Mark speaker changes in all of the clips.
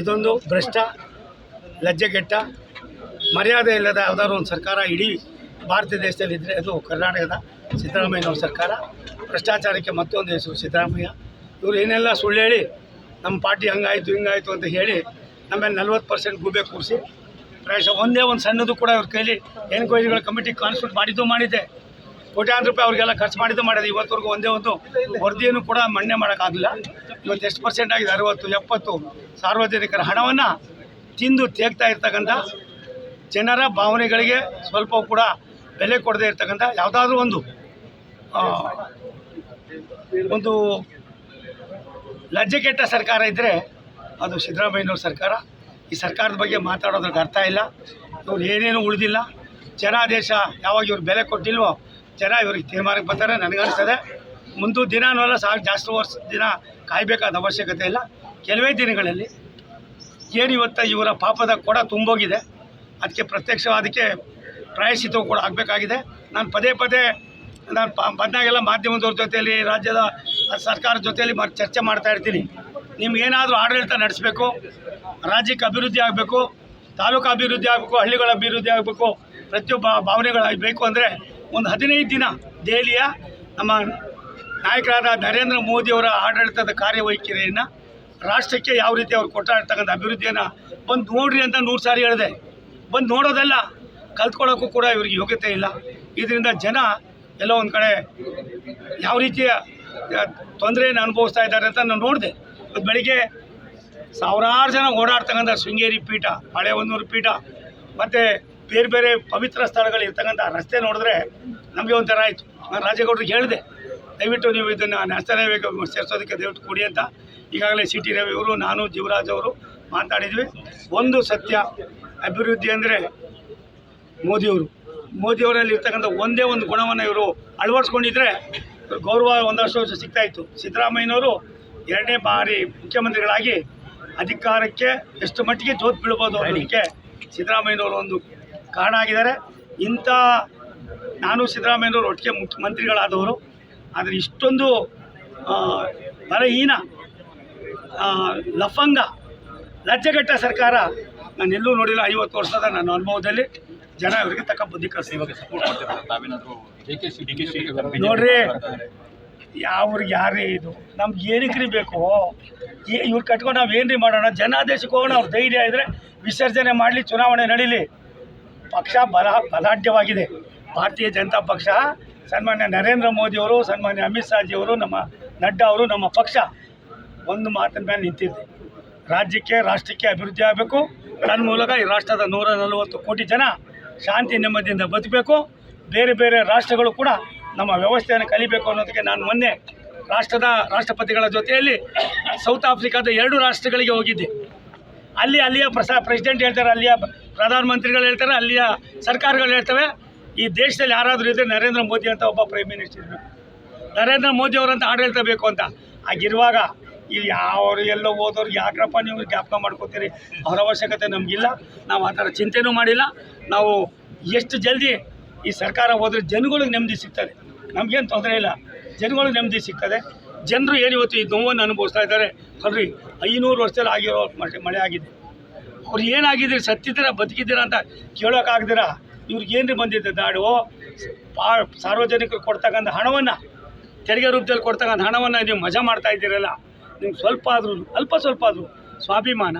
Speaker 1: ಇದೊಂದು ಭ್ರಷ್ಟ, ಲಜ್ಜೆಗೆಟ್ಟ, ಮರ್ಯಾದೆ ಇಲ್ಲದ ಯಾವುದಾದ್ರು ಒಂದು ಸರ್ಕಾರ ಇಡೀ ಭಾರತ ದೇಶದಲ್ಲಿ ಇದ್ದರೆ ಅದು ಕರ್ನಾಟಕದ ಸಿದ್ದರಾಮಯ್ಯನವ್ರ ಸರ್ಕಾರ. ಭ್ರಷ್ಟಾಚಾರಕ್ಕೆ ಮತ್ತೊಂದು ಹೆಸರು ಸಿದ್ದರಾಮಯ್ಯ. ಇವರು ಏನೆಲ್ಲ ಸುಳ್ಳು ಹೇಳಿ ನಮ್ಮ ಪಾರ್ಟಿ ಹಂಗಾಯಿತು ಹಿಂಗಾಯಿತು ಅಂತ ಹೇಳಿ ನಮ್ಮಲ್ಲಿ 40% ಗೂಬೆ ಕೂರಿಸಿ ಪ್ರಾಯಶಃ ಒಂದೇ ಒಂದು ಸಣ್ಣದು ಕೂಡ ಅವ್ರ ಕೈಲಿ ಎನ್ಕ್ವೈರಿಗಳ ಕಮಿಟಿ ಕಾನ್ಸ್ಟಿಟ್ಯೂಟ್ ಮಾಡಿದ್ದೆ. ಕೋಟ್ಯಾಂತರ ರೂಪಾಯಿ ಅವ್ರಿಗೆಲ್ಲ ಖರ್ಚು ಮಾಡಿದೆ. ಇವತ್ತವರೆಗೂ ಒಂದೇ ಒಂದು ವರದಿಯನ್ನು ಕೂಡ ಮನ್ನಣೆ ಮಾಡೋಕ್ಕಾಗಲಿಲ್ಲ. ಇವತ್ತು ಎಷ್ಟು ಪರ್ಸೆಂಟ್ ಆಗಿದೆ? 60-70 ಸಾರ್ವಜನಿಕರ ಹಣವನ್ನು ತಿಂದು ತೇಗ್ತಾ ಇರ್ತಕ್ಕಂಥ, ಜನರ ಭಾವನೆಗಳಿಗೆ ಸ್ವಲ್ಪ ಕೂಡ ಬೆಲೆ ಕೊಡದೇ ಇರ್ತಕ್ಕಂಥ ಯಾವುದಾದ್ರೂ ಒಂದು ಲಜ್ಜೆಗೆಟ್ಟ ಸರ್ಕಾರ ಇದ್ದರೆ ಅದು ಸಿದ್ದರಾಮಯ್ಯನವ್ರ ಸರ್ಕಾರ. ಈ ಸರ್ಕಾರದ ಬಗ್ಗೆ ಮಾತಾಡೋದ್ರಿಗೆ ಅರ್ಥ ಇಲ್ಲ. ಇವ್ರು ಏನೇನು ಉಳಿದಿಲ್ಲ. ಜನ ದೇಶ ಯಾವಾಗ ಇವ್ರು ಬೆಲೆ ಕೊಟ್ಟಿಲ್ವೋ ಜನ ಇವ್ರಿಗೆ ತೀರ್ಮಾನಕ್ಕೆ ಬರ್ತಾರೆ ನನಗನ್ನಿಸ್ತದೆ. ಮುಂದೆ ದಿನವಲ್ಲ ಜಾಸ್ತಿ ದಿನ ಕಾಯಬೇಕಾದ ಅವಶ್ಯಕತೆ ಇಲ್ಲ. ಕೆಲವೇ ದಿನಗಳಲ್ಲಿ ಏನು ಇವತ್ತು ಇವರ ಪಾಪದ ಕೊಡ ತುಂಬೋಗಿದೆ. ಅದಕ್ಕೆ ಪ್ರತ್ಯಕ್ಷವಾದಕ್ಕೆ ಪ್ರಾಯಶ್ಚಿತ್ತವು ಕೂಡ ಆಗಬೇಕಾಗಿದೆ. ನಾನು ಪದೇ ನಾನು ಬಂದಾಗೆಲ್ಲ ಮಾಧ್ಯಮದವ್ರ ಜೊತೆಯಲ್ಲಿ, ರಾಜ್ಯದ ಸರ್ಕಾರದ ಜೊತೆಯಲ್ಲಿ ಚರ್ಚೆ ಮಾಡ್ತಾ ಇರ್ತೀನಿ. ನಿಮ್ಗೇನಾದರೂ ಆಡಳಿತ ನಡೆಸಬೇಕು, ರಾಜ್ಯಕ್ಕೆ ಅಭಿವೃದ್ಧಿ ಆಗಬೇಕು, ತಾಲೂಕು ಅಭಿವೃದ್ಧಿ ಆಗಬೇಕು, ಹಳ್ಳಿಗಳ ಅಭಿವೃದ್ಧಿ ಆಗಬೇಕು, ಪ್ರತಿಯೊಬ್ಬ ಭಾವನೆಗಳಾಗಬೇಕು ಅಂದರೆ ಒಂದು 15 ದಿನ ದೆಹಲಿಯ ನಮ್ಮ ನಾಯಕರಾದ ನರೇಂದ್ರ ಮೋದಿಯವರ ಆಡಳಿತದ ಕಾರ್ಯವೈಖರಿಯನ್ನು, ರಾಷ್ಟ್ರಕ್ಕೆ ಯಾವ ರೀತಿ ಅವ್ರು ಕೊಡ್ತಾ ಇರ್ತಕ್ಕಂಥ ಅಭಿವೃದ್ಧಿಯನ್ನು ಬಂದು ನೋಡ್ರಿ ಅಂತ 100 ಸಾರಿ ಹೇಳಿದೆ. ಬಂದು ನೋಡೋದಲ್ಲ, ಕಲ್ತ್ಕೊಳ್ಳೋಕ್ಕೂ ಕೂಡ ಇವ್ರಿಗೆ ಯೋಗ್ಯತೆ ಇಲ್ಲ. ಇದರಿಂದ ಜನ ಎಲ್ಲೋ ಒಂದು ಕಡೆ ಯಾವ ರೀತಿಯ ತೊಂದರೆಯನ್ನು ಅನುಭವಿಸ್ತಾ ಇದ್ದಾರೆ ಅಂತ ನಾನು ನೋಡಿದೆ. ಇವತ್ತು ಬೆಳಿಗ್ಗೆ ಸಾವಿರಾರು ಜನ ಓಡಾಡ್ತಕ್ಕಂಥ ಶೃಂಗೇರಿ ಪೀಠ, ಹೊಳೆಹೊನ್ನೂರು ಪೀಠ ಮತ್ತು ಬೇರೆ ಬೇರೆ ಪವಿತ್ರ ಸ್ಥಳಗಳಿರ್ತಕ್ಕಂಥ ರಸ್ತೆ ನೋಡಿದ್ರೆ ನಮಗೆ ಒಂಥರ ಆಯಿತು. ನಾನು ರಾಜೇಗೌಡರಿಗೆ ಹೇಳಿದೆ, ದಯವಿಟ್ಟು ನೀವು ಇದನ್ನು ನ್ಯಾಷನಲ್ ಹೈವೇಗೆ ಸೇರಿಸೋದಕ್ಕೆ ದಯವಿಟ್ಟು ಕೊಡಿ ಅಂತ. ಈಗಾಗಲೇ ಸಿ ಟಿ ರವಿ ಅವರು, ನಾನು, ಜೀವರಾಜ್ ಅವರು ಮಾತಾಡಿದ್ವಿ. ಒಂದು ಸತ್ಯ, ಅಭಿವೃದ್ಧಿ ಅಂದರೆ ಮೋದಿಯವರಲ್ಲಿ ಇರ್ತಕ್ಕಂಥ ಒಂದೇ ಒಂದು ಗುಣವನ್ನು ಇವರು ಅಳವಡಿಸ್ಕೊಂಡಿದ್ರೆ ಗೌರವ ಒಂದಷ್ಟು ವರ್ಷ ಸಿಗ್ತಾಯಿತ್ತು. ಸಿದ್ದರಾಮಯ್ಯನವರು 2ನೇ ಬಾರಿ ಮುಖ್ಯಮಂತ್ರಿಗಳಾಗಿ ಅಧಿಕಾರಕ್ಕೆ ಎಷ್ಟು ಮಟ್ಟಿಗೆ ಜೋತ್ ಬೀಳ್ಬೋದು ಅನ್ನೋದಕ್ಕೆ ಸಿದ್ದರಾಮಯ್ಯನವರು ಒಂದು ಕಾರಣ ಆಗಿದ್ದಾರೆ. ನಾನು ಸಿದ್ದರಾಮಯ್ಯನವರು ಒಟ್ಟಿಗೆ ಮುಖ್ಯಮಂತ್ರಿಗಳಾದವರು. ಆದರೆ ಇಷ್ಟೊಂದು ಬಲಹೀನ, ಲಫಂಗ, ಲಜ್ಜೆಗೆಟ್ಟ ಸರ್ಕಾರ ನಾನೆಲ್ಲೂ ನೋಡಿಲ್ಲ 50 ವರ್ಷದ ನನ್ನ ಅನುಭವದಲ್ಲಿ. ಜನ ಇವರಿಗೆ ತಕ್ಕ ಬುದ್ಧಿ ಕಲಿಸಿ ನೋಡ್ರಿ, ಯಾವ್ರಿಗೆ ಯಾರೇ ಇದು ನಮ್ಗೆ ಏನಕ್ರಿ ಬೇಕು? ಇವ್ರು ಕಟ್ಕೊಂಡು ನಾವು ಏನ್ರಿ ಮಾಡೋಣ? ಜನಾದೇಶಕ್ಕೆ ಹೋಗೋಣ. ಅವ್ರ ಧೈರ್ಯ ಇದ್ದರೆ ವಿಸರ್ಜನೆ ಮಾಡಲಿ, ಚುನಾವಣೆ ನಡೀಲಿ. ಪಕ್ಷ ಬಲಾಢ್ಯವಾಗಿದೆ. ಭಾರತೀಯ ಜನತಾ ಪಕ್ಷ, ಸನ್ಮಾನ್ಯ ನರೇಂದ್ರ ಮೋದಿಯವರು, ಸನ್ಮಾನ್ಯ ಅಮಿತ್ ಶಾಜಿಯವರು, ನಮ್ಮ ನಡ್ಡಾ ಅವರು, ನಮ್ಮ ಪಕ್ಷ ಒಂದು ಮಾತಿನ ಮೇಲೆ ನಿಂತಿದೆ. ರಾಜ್ಯಕ್ಕೆ, ರಾಷ್ಟ್ರಕ್ಕೆ ಅಭಿವೃದ್ಧಿ ಆಗಬೇಕು. ನನ್ನ ಮೂಲಕ ಈ ರಾಷ್ಟ್ರದ 140 ಕೋಟಿ ಜನ ಶಾಂತಿ ನೆಮ್ಮದಿಯಿಂದ ಬದುಕಬೇಕು. ಬೇರೆ ಬೇರೆ ರಾಷ್ಟ್ರಗಳು ಕೂಡ ನಮ್ಮ ವ್ಯವಸ್ಥೆಯನ್ನು ಕಲಿಬೇಕು ಅನ್ನೋದಕ್ಕೆ ನಾನು ಮೊನ್ನೆ ರಾಷ್ಟ್ರಪತಿಗಳ ಜೊತೆಯಲ್ಲಿ ಸೌತ್ ಆಫ್ರಿಕಾದ 2 ರಾಷ್ಟ್ರಗಳಿಗೆ ಹೋಗಿದ್ದೆ. ಅಲ್ಲಿಯ ಪ್ರೆಸಿಡೆಂಟ್ ಹೇಳ್ತಾರೆ, ಅಲ್ಲಿಯ ಪ್ರಧಾನಮಂತ್ರಿಗಳು ಹೇಳ್ತಾರೆ, ಅಲ್ಲಿಯ ಸರ್ಕಾರಗಳು ಹೇಳ್ತವೆ, ಈ ದೇಶದಲ್ಲಿ ಯಾರಾದರೂ ಇದ್ದರೆ ನರೇಂದ್ರ ಮೋದಿ ಅಂತ ಒಬ್ಬ ಪ್ರೈಮ್ ಮಿನಿಸ್ಟರ್ ಇರಬೇಕು, ನರೇಂದ್ರ ಮೋದಿ ಅವರಂತ ಆಡಳಿತ ಬೇಕು ಅಂತ. ಆಗಿರುವಾಗ ಇಲ್ಲಿ ಯಾರು ಎಲ್ಲೋ ಹೋದವ್ರು ಯಾಕ್ರಪ್ಪ ನೀವು ಜ್ಞಾಪಕ ಮಾಡ್ಕೋತೀರಿ? ಅವರ ಅವಶ್ಯಕತೆ ನಮಗಿಲ್ಲ. ನಾವು ಆ ಥರ ಚಿಂತೆನೂ ಮಾಡಿಲ್ಲ. ನಾವು ಎಷ್ಟು ಜಲ್ದಿ ಈ ಸರ್ಕಾರ ಹೋದರೆ ಜನಗಳಿಗೆ ನೆಮ್ಮದಿ ಸಿಗ್ತದೆ. ನಮಗೇನು ತೊಂದರೆ ಇಲ್ಲ, ಜನಗಳಿಗೆ ನೆಮ್ಮದಿ ಸಿಗ್ತದೆ. ಜನರು ಏನು ಇವತ್ತು ಈ ನೋವನ್ನು ಅನುಭವಿಸ್ತಾ ಇದ್ದಾರೆ. ಅಲ್ರಿ, 500 ವರ್ಷದಲ್ಲಿ ಆಗಿರೋ ಮಳೆ ಆಗಿದೆ. ಅವ್ರು ಏನಾಗಿದ್ದೀರಿ, ಸತ್ತಿದ್ದೀರಾ ಬದುಕಿದ್ದೀರಾ ಅಂತ ಕೇಳೋಕ್ಕಾಗ್ದಿರ ಇವ್ರಿಗೇನು ಬಂದಿದೆ ನಾಡು? ಸಾರ್ವಜನಿಕರು ಕೊಡ್ತಕ್ಕಂಥ ಹಣವನ್ನು, ತೆರಿಗೆ ರೂಪದಲ್ಲಿ ಕೊಡ್ತಕ್ಕಂಥ ಹಣವನ್ನು ನೀವು ಮಜಾ ಮಾಡ್ತಾ ಇದ್ದೀರಲ್ಲ. ನಿಮ್ಗೆ ಸ್ವಲ್ಪ ಆದರೂ ಸ್ವಾಭಿಮಾನ,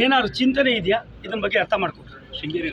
Speaker 1: ಏನಾದ್ರು ಚಿಂತನೆ ಇದೆಯಾ? ಇದನ್ನ ಬಗ್ಗೆ ಅರ್ಥ ಮಾಡ್ಕೊಡ್ರಿ.